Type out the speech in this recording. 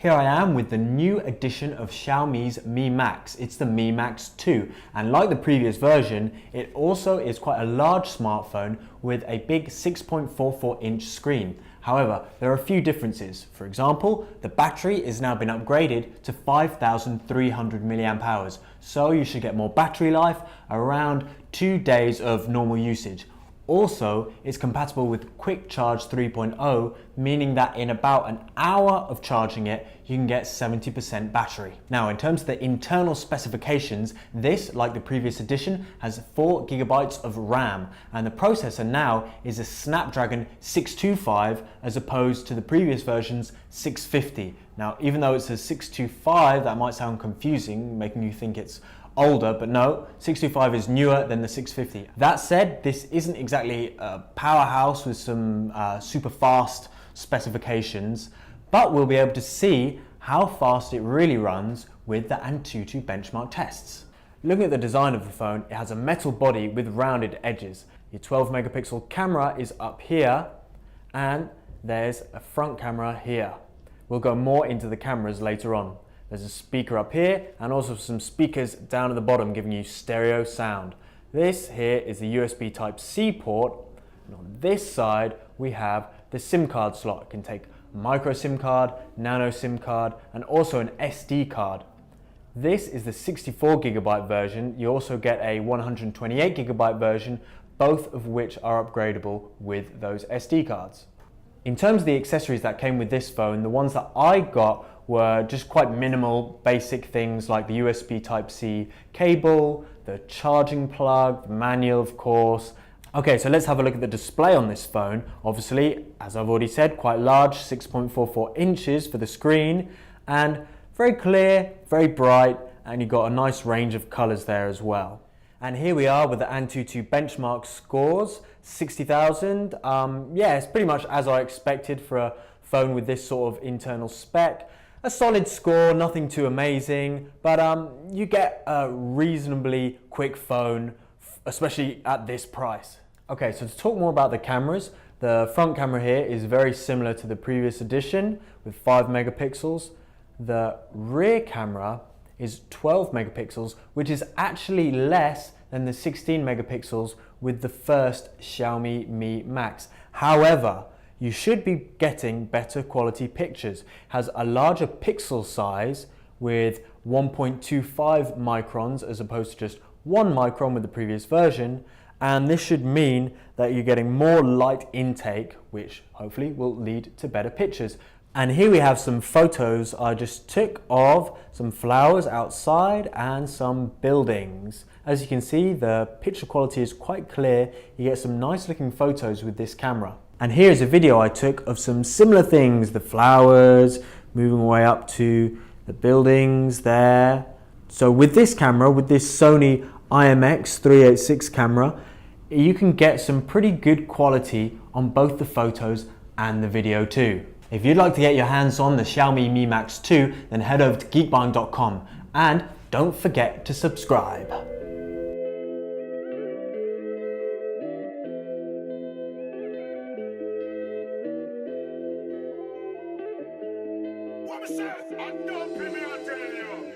Here I am with the new edition of Xiaomi's Mi Max. It's the Mi Max 2, and like the previous version, it also is quite a large smartphone with a big 6.44-inch screen. However, there are a few differences. For example, the battery has now been upgraded to 5,300 mAh, so you should get more battery life, around 2 days of normal usage. Also, it's compatible with Quick Charge 3.0, meaning that in about an hour of charging it, you can get 70% battery. Now, in terms of the internal specifications, this, like the previous edition, has 4 GB of RAM, and the processor now is a Snapdragon 625 as opposed to the previous version's 650. Now, even though it says 625, that might sound confusing, making you think it's older, but no, 625 is newer than the 650. That said, this isn't exactly a powerhouse with some super fast specifications, but we'll be able to see how fast it really runs with the Antutu benchmark tests. Looking at the design of the phone, it has a metal body with rounded edges. Your 12 megapixel camera is up here, and there's a front camera here. We'll go more into the cameras later on. There's a speaker up here and also some speakers down at the bottom giving you stereo sound. This here is the USB Type-C port, and on this side we have the SIM card slot. It can take micro SIM card, nano SIM card, and also an SD card. This is the 64 GB version. You also get a 128 GB version, both of which are upgradable with those SD cards. In terms of the accessories that came with this phone, the ones that I got were just quite minimal, basic things like the USB Type-C cable, the charging plug, the manual of course. Okay, so let's have a look at the display on this phone. Obviously, as I've already said, quite large, 6.44 inches for the screen, and very clear, very bright, and you've got a nice range of colors there as well. And here we are with the Antutu benchmark scores, 60,000. Yeah, it's pretty much as I expected for a phone with this sort of internal spec. A solid score, nothing too amazing, but you get a reasonably quick phone, especially at this price. Okay, so to talk more about the cameras, the front camera here is very similar to the previous edition with 5 megapixels. The rear camera is 12 megapixels, which is actually less than the 16 megapixels with the first Xiaomi Mi Max. However, you should be getting better quality pictures. It has a larger pixel size with 1.25 microns as opposed to just 1 micron with the previous version, and this should mean that you're getting more light intake, which hopefully will lead to better pictures. And here we have some photos I just took of some flowers outside and some buildings. As you can see, the picture quality is quite clear. You get some nice looking photos with this camera. And here's a video I took of some similar things, the flowers, moving way up to the buildings there. So with this camera, with this Sony IMX386 camera, you can get some pretty good quality on both the photos and the video too. If you'd like to get your hands on the Xiaomi Mi Max 2, then head over to geekbuying.com and don't forget to subscribe. What me say? I don't pay me, I tell you.